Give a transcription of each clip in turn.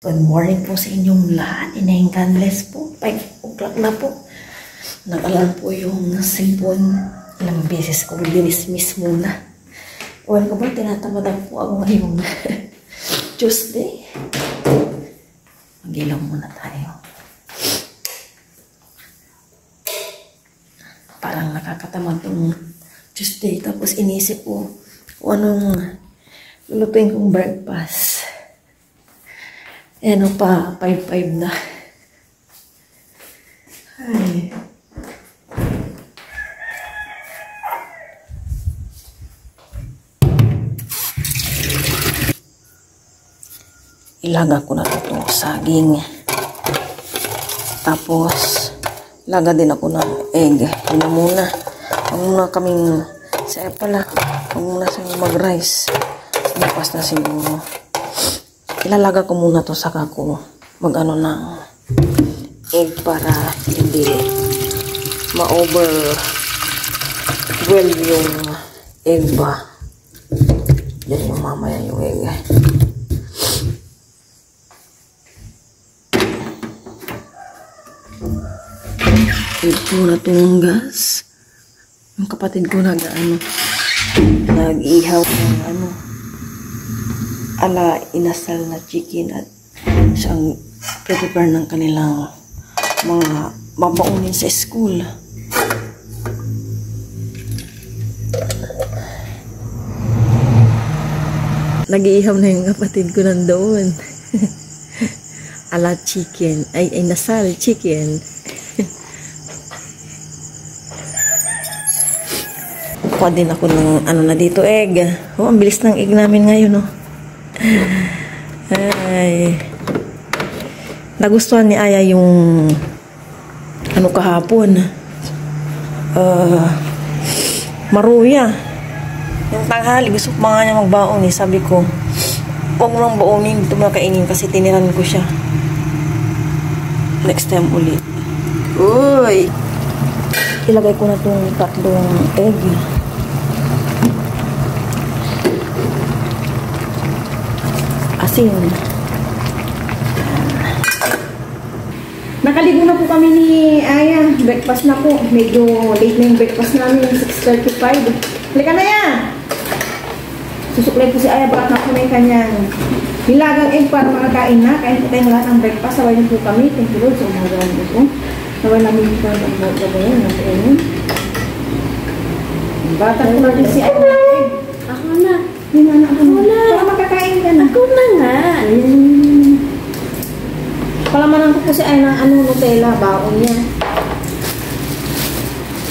Good morning po sa inyong lahat. Inaying canless po. 5 o'clock na po. Nag-alarm po yung cellphone. Ilang beses ko dinismiss muna. Well, ko ba, tinatamadan po ako ngayong Tuesday. Mag-ilaw muna tayo. Parang nakakatamad yung Tuesday. Tapos inisip ko kung anong lulutuin kong breakfast. Ano pa, 5-5 na. Ay. Ilaga ko na ito saging. Tapos, laga din ako ng egg. Yun na muna. Huwag muna kaming, sa pala, huwag muna sa mag-rice. Bukas na siguro. Ilalaga ko muna to saka ko mag-ano ng egg para hindi ma-overwhelm yung egg ba. Yan yung mamaya yung egg. Egg ko na itong gas. Yung kapatid ko nag-ihaw ng ala inasal na chicken at siyang prepare ng kanilang mga babaunin sa school. Nag-iihaw na yung kapatid ko nandoon. Ala chicken. Ay nasal chicken. Kuha din ako ng na dito, egg. Oh, ang bilis ng egg namin ngayon, oh. Ay. Nagustuhan ni Aya yung kahapon. Maruya. Yung tanghali, gusto ko mga niya magbaon eh. Sabi ko, huwag mo lang baonin, ito makainin kasi tiniran ko siya. Next time ulit. Uy! Ilagay ko na itong tatlong egg. Asin. Nakaligo na po kami ni Aya. Breakfast na po. Medyo late na yung breakfast namin. 6:35. Halika na yan! Susuklay po si Aya. Bakat na po na yung kanyang nilagang egg para makakain na. Kain po tayong lahat ng breakfast. Sabay na po kami. Thank you Lord. So, umagaan po po. Sabay namin po ang gagayin. Batak po natin si Aya. Ako na. Ako na. Para makakain ka na. Ako na nga. Palamanan ko kasi ay ng Nutella, baon niya.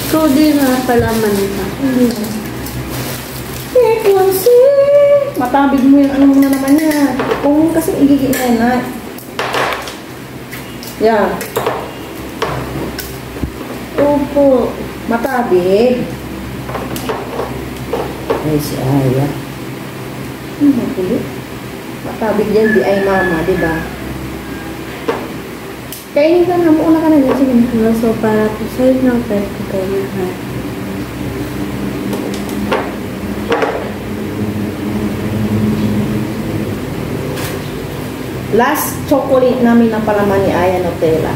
Ikaw din na palaman ka. Kasi matabig mo yung muna naman niya. Kung kasi igigit na yan, ha? Yeah. Opo. Matabig. Ay, si Aya. Matabig yan, di ay mama, diba? Kainin ka na, mauna ka na dyan. Sige na. So, para po sa'yo ng pet ko kayo na. Last chocolate namin ang palaman ni Aya Nutella.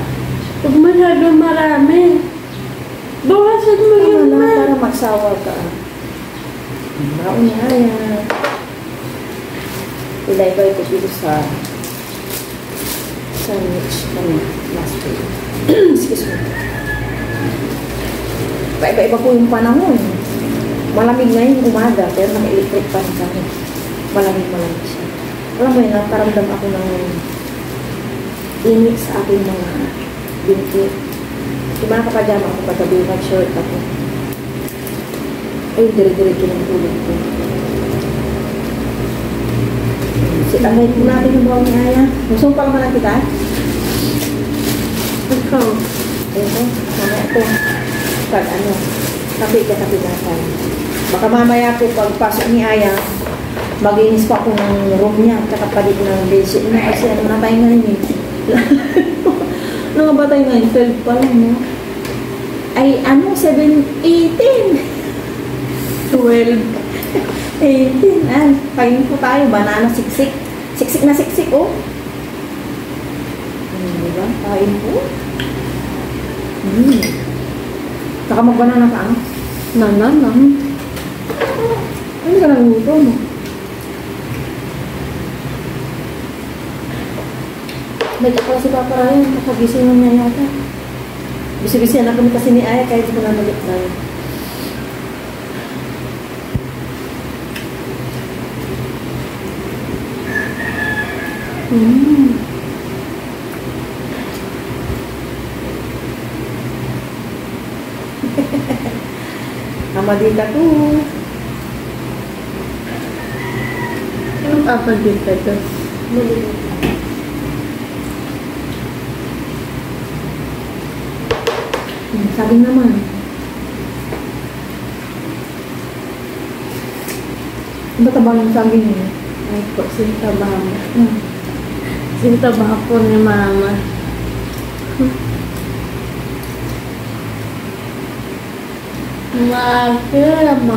Huwag masyado marami. Bawasan mo yun na. Para magsawa ka. Baon ni Aya. Ilay-bay ko dito sa sandwich kami last week. Excuse me. Iba-iba po yung panahon. Malamig na yung umaga, pero naka-electric pa rin kami. Malamig siya. Alam mo yun, nakaramdam ako ng init sa aking mga binti. Yung mga kapajama ako, patabi, mag-shirt ako. Ay, dire-diretso ng tulog ko. Sitangay po natin yung bawang ni Aya. Gusto mo pa naman kita? Ikaw. Ito, mamaya ito. Pag tabi na tayo. Baka mamaya po pagpasok ni Aya, mag-inis pa ako ng room niya, katapalit ko ng basic niya kasi na tayo ngayon eh. Ano ba tayo ngayon? 12 pa lang, no? Ay, 7, 18. 12. 18. Pagin po tayo. Banana siksik. Siksik na siksik, oh. diba? Kain po. Saka mag-banana ka, ano? Nananang. Ano ka nagluto mo? May pala si Papa Ryan, nakagising mo niya yata. Bisi-bisi na kami kasi ni Aya kahit ko na malit na yun. Amadita to. Anong kapagod ka to? Sabi naman. Ano ba yung sabi niyo? Ay po, sintabahan mo. Sintabahan po ni Mama. Maasim.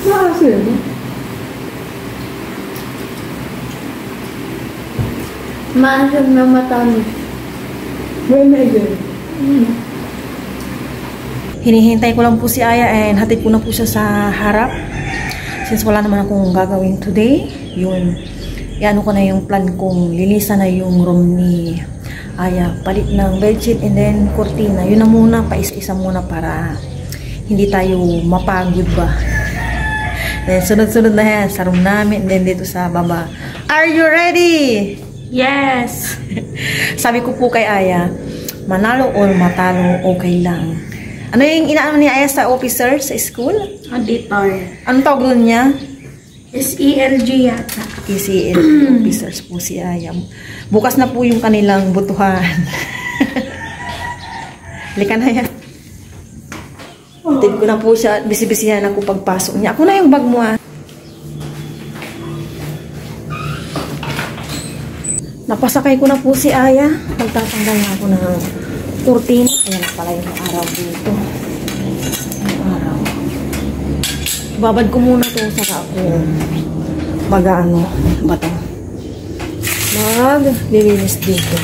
Maasim? Maasim na matamis. May medyo. Hinihintay ko lang po si Aya and hatid ko na po siya sa harap. Since wala naman akong gagawin today, yun. Iano ko na yung plan kong lilisan na yung room ni Aya. Palit ng bedsheet and then kurtina. Yun na muna, paisa-isa muna para hindi tayo mapagod ba. Then sunod-sunod na yan sa room namin and then dito sa baba. Are you ready? Yes! Sabi ko po kay Aya, manalo or matalo, okay lang. Ano yung inaano ni Aya sa officer sa school? Auditor. Anong tawag nun niya? SELG yata. PCL officers po si Aya. Bukas na po yung kanilang butuhan. Lika na yan. Tid ko na po siya. Bisi-bisihan ako pagpasok niya. Ako na yung bag mo ah. Napasakay ko na po si Aya. Pagtatanggal na ako ng kurtina. Ayan na pala yung araw dito. Yung araw. Babad ko muna to saka ako mag-ano ba to? Maglilinis dito.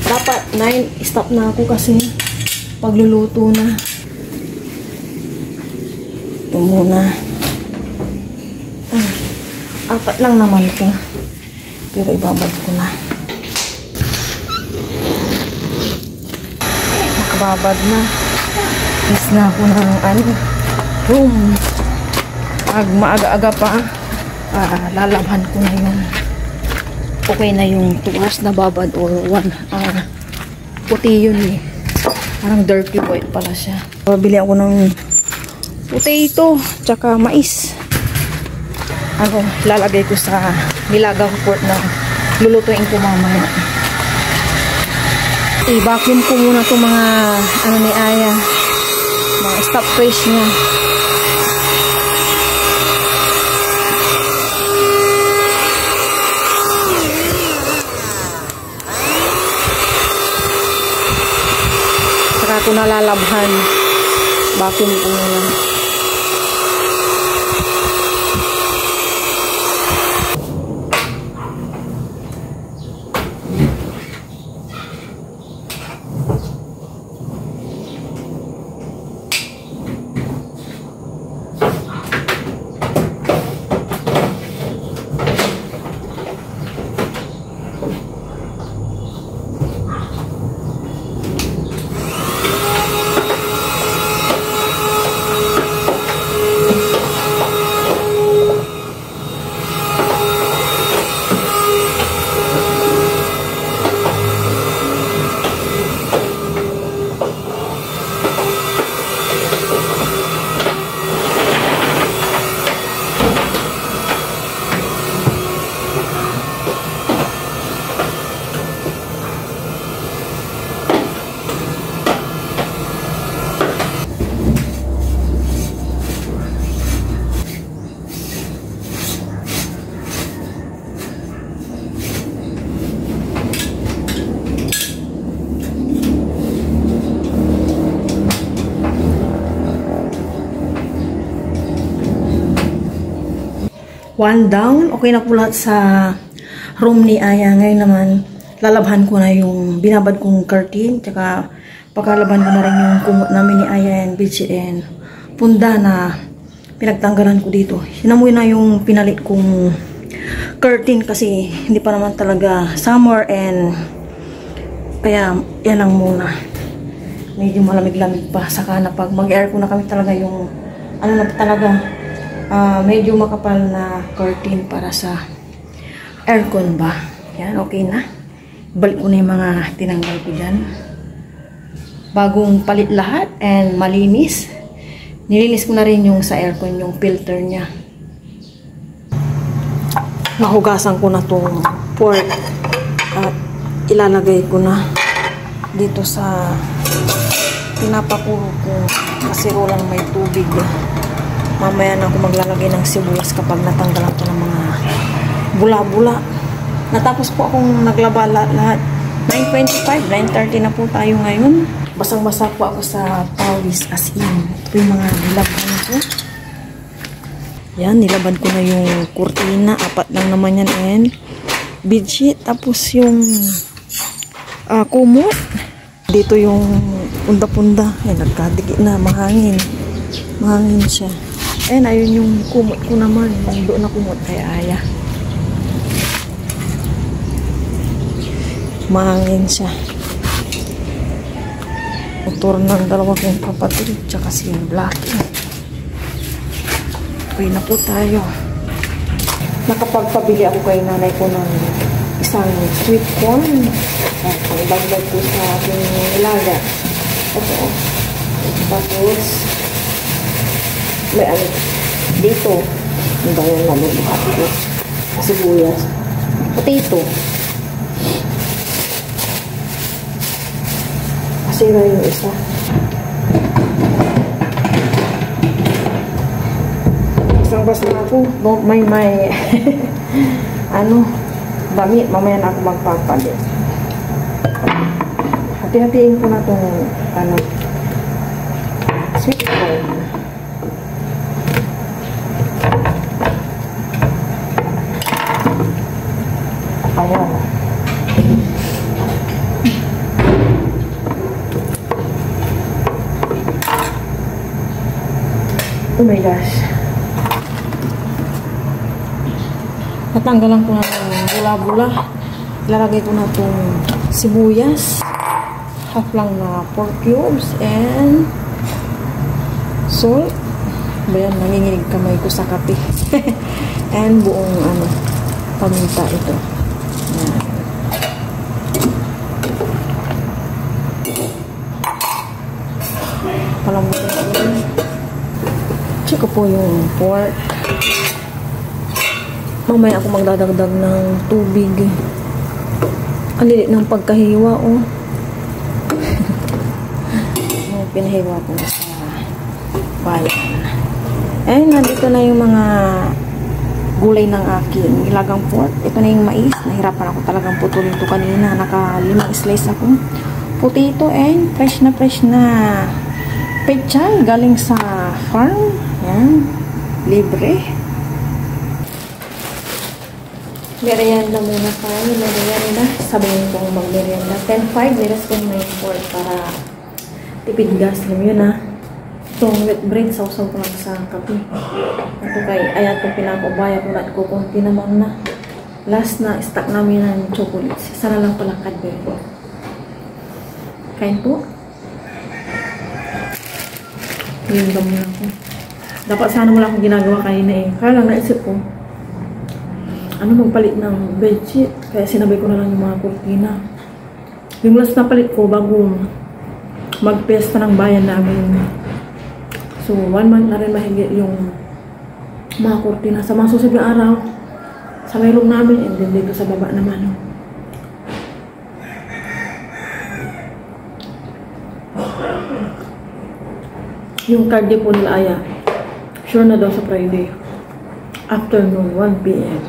Dapat 9 stop na ako kasi pagluluto na. Ito muna. Apat lang naman ito. Pero ibabad ko na. Nakababad na. Is na ako ng room. Pag maaga-aga pa, lalabhan ko na yung okay na yung 2 hours na babad or 1 hour. Puti yun eh. Parang dirty white pala siya. Pabili ako ng potato, tsaka mais. Lalagay ko sa nilagang pork na lulutuin ko mamaya. I-vacuum ko muna itong mga ni Aya. Mga stop trash niya. Saka ko nalalabhan. Vacuum ko muna. One down. Okay na po lahat sa room ni Aya. Ngayon naman, lalabhan ko na yung binabad kong curtain, tsaka pagkalabhan ko na rin yung kumot namin ni Aya and bedsheet and punda na pinagtanggalan ko dito. Sinamoy na yung pinalit kong curtain kasi hindi pa naman talaga summer and kaya yan lang muna. Medyo malamig-lamig pa. Saka na pag mag-aircon na kami talaga yung ano na talaga medyo makapal na curtain para sa aircon ba. Yan, okay na. Balik ko na yung mga tinanggal ko dyan. Bagong palit lahat and malinis. Nilinis ko na rin yung sa aircon, yung filter niya. Nahugasan ko na tong pork at ilalagay ko na dito sa pinapakulo ko kasi rolang may tubig. Mamaya na ako maglalagay ng sibuyas kapag natanggalan ko ng mga bula-bula. Natapos po akong naglaba lahat. 9:25, 9:30 na po tayo ngayon. Basang-basa po ako sa pawis as in. Ito yung mga nilaban ko. Yan, nilabad ko na yung kurtina. 4 lang naman yan and bedsheet. Tapos yung kumot. Dito yung punda-punda. Yan, nagkadikit na. Mahangin. Mahangin siya. And ayun yung kumot ko naman. Yung doon na kumot kay Aya. Mahangin siya. Motor ng dalawa kong kapatid tsaka si Blacky. Okay na po tayo. Nakapagpabili ako kay nanay ko ng isang sweet corn at ibagdag ko sa aking nilaga. Ito. Tapos may ano dito yung bayan na luluhat ko sibuyas, potato. Sira yung isa. Basang-basa na ako. May ano, damit. Mamaya na ako magpapalit. Hati-hatiin ko na itong ano, sweet corn. Ayan. Oh my gosh. Natanggalan ko na ng bula-bula. Ilalagay ko na itong sibuyas. Half lang na pork cubes and salt. Bayan, nanginginig kamay ko sa kape. And buong ano, paminta ito. Yan. Palambutin ko rin. Check ko po yung pork. Mamaya ako magdadagdag ng tubig. Ang lilit ng pagkahiwa, oh. Pinahiwa ko na sa bayan. Eh, nandito na yung mga gulay ng aking nilagang pork. Ito na yung mais. Nahirapan ako talagang putulin ito kanina. Naka-5 slice ako. Potato and fresh na pechay galing sa farm. Yan. Libre. Merienda muna tayo. Merienda. Sabihin kong mag-merienda. 10-5. Niras ko na yung pork para tipid gas. Alam yun, ha. Itong wheat bread. Sausaw ko lang sa kape. Ito kay ayat ko pinapabaya ko lahat ko. Kunti naman na. Last na stock namin ng chocolates. Isa na lang pala Cadbury. Kain po. Yung damo lang ko. Dapat sana wala akong ginagawa kanina eh. Kaya lang naisip ko, ano magpalit ng bedsheet. Kaya sinabay ko na lang yung mga kurtina. Yung last na palit ko bago mag-pesta ng bayan namin. So, 1 month na rin mahigit yung mga kurtina. Sa mga susunod na araw, sa may room namin, and then dito sa baba naman. Yung card po nila Aya, sure na daw sa Friday. Afternoon, 1 PM.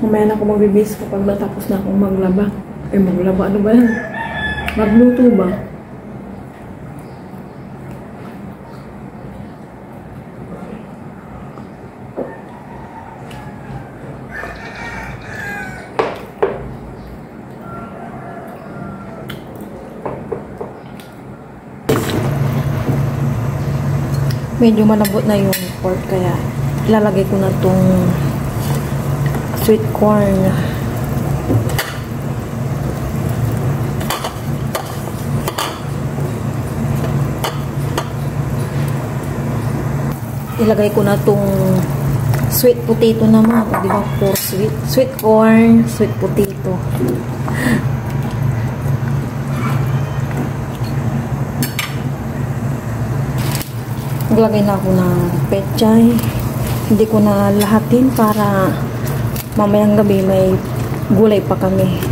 Mamaya na ako magbibis kapag natapos na akong maglaba. Eh, maglaba, ano ba yan? Magluto ba? Medyo malambot na yung pork kaya ilalagay ko na tong sweet corn. Ilagay ko na tong sweet potato naman. Di ba? Puro sweet. Sweet corn, sweet potato. Maglagay na ako ng pechay. Hindi ko na lahatin para mamayang gabi may gulay pa kami.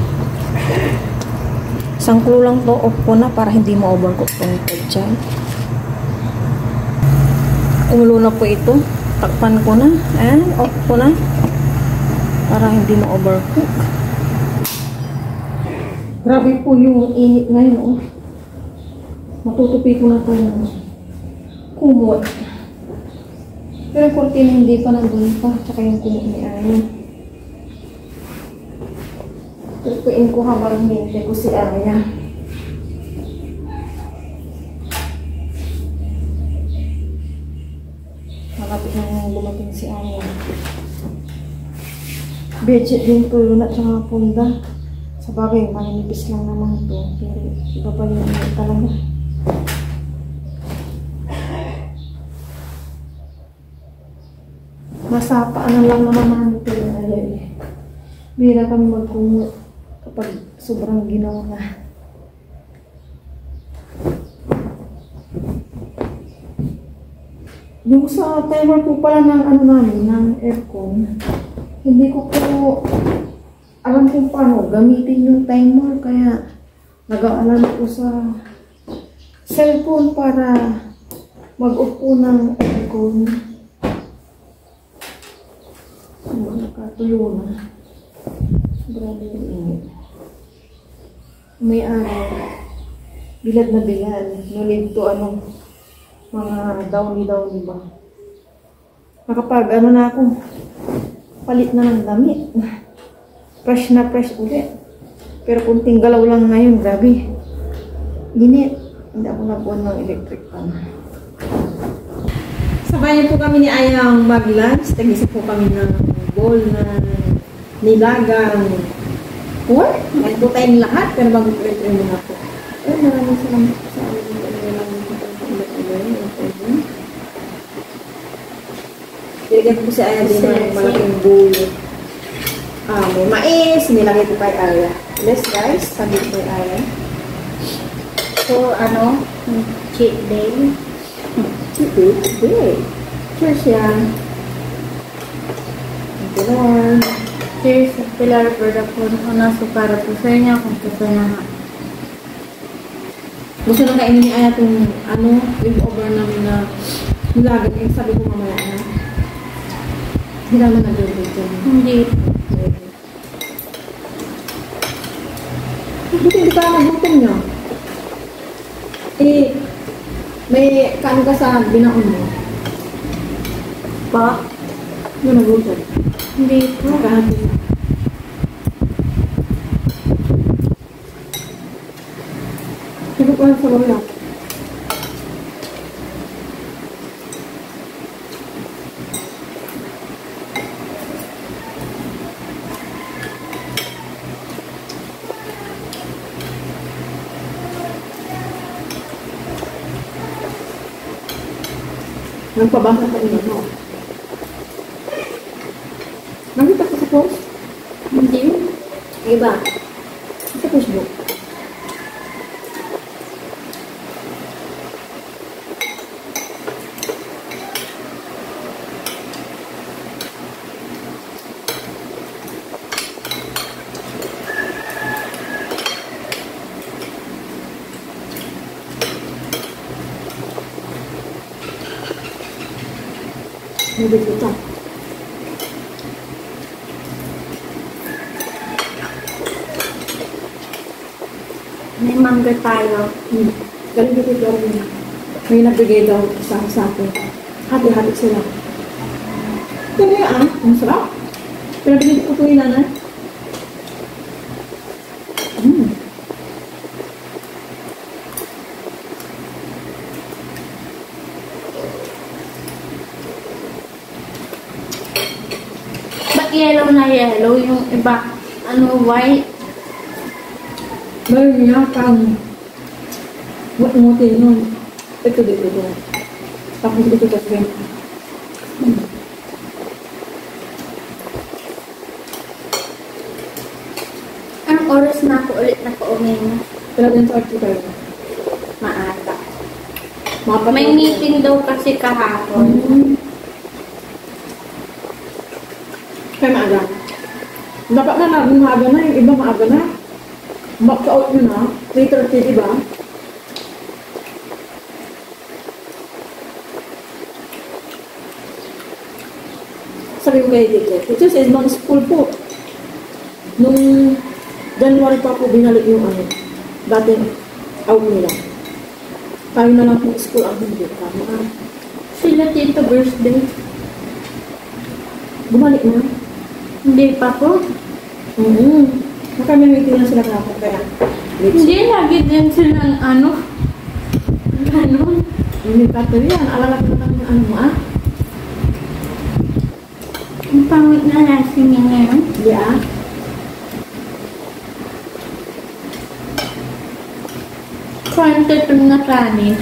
Sangklo lang to. Off ko na para hindi ma-overcook tong pechay. Kumulo na po ito. Takpan ko na. And off ko na. Para hindi ma-overcook. Grabe po yung init ngayon. Oh. Matutupi ko na ito yung kumot. Pero yung kurtina hindi pa nandun pa. Tsaka yung kumot ni Aya. Tutuin ko habang hindi ko si Aya. Malapit na lumating si Aya. Bedsheet din to yun at saka punda. Sa bagay, maninipis lang naman ito. Pero iba pa yung talaga. Masapaan lang naman namin ito yung Aya. Bira kami magkumot kapag sobrang ginawa na. Yung sa timer po pala ng ano namin, ng aircon, hindi ko po alam kung paano gamitin yung timer, kaya nag-aalarm ko sa cellphone para mag-off po ng aircon. Nakatuyo na. Grabe yung init. May araw, bilad na bilad. No need to mga downy ba. Nakapag na ako, palit na ng damit. Fresh na fresh ulit. Pero kunting galaw lang ngayon, grabe. Init. Hindi ako nag-on ng electric fan. Sabayan po kami ni Ayang mag-lunch. Tag-isip po kami ng bowl na nilagang pork. May po tayong lahat. Pero mag-prepare muna po. Maraming salamat po sa amin. Nilagyan ko po si Aya din ng malaking bowl. May mais. Nilagay ko kay Aya. Yes guys, sabi ko kay Aya. So, cheat day. Cheat day. Cheers yan. Thank you Lord. Cheers, Pilar, for the phone ko na. So, para po sa inyo, kung gusto niya nga. Gusto na kainin ni Aya itong yung over namin na nilagang. Eh, sabi ko mamaya na. Hindi naman nag-review dyan. Hindi. Hindi ka nagbutom niya. Eh, may kaano ka sa binaon mo? Pa? Yung nagbutom. Hindi po. Kahapon na. Sige po lang sa wala. Nagpabasa ka rin ako. Nakita ko sa post? Hindi. Iba. Sa Facebook. Hindi kita. May mangga tayo. Galing dito daw. May nagbigay daw sa akin. Hati-hati sila. Kaya ang sarap. Pero binili ko ito yung nanay. yellow na yellow, yung iba, ano, white. Meron niya kang mutin nun. Ito dito doon. Tapos ito sa shrimp. Anong oras na ako ulit nakauwi na? Talagang sa artista yun. Maaga. Mga May meeting daw kasi kahapon. Kaya maaga. Dapat na namin maaga na. Yung iba maaga na. Back out nyo na. 3:30, diba? Sabi mo kay Dikit, it is non school po. Nung January pa po binalik yung ano, dating out nila. Tayo na lang po school ang hindi. Tama. Sila tito birthday. Bumalik na. Hindi pa po. Nakamimiting na sila kapag kaya. Hindi, lagi din silang ano. Ano? Hindi pa ito yan. Alala ko na ng ano mo ah. Ang pangit na lasing niya ngayon. Yeah. Quantity na kanin.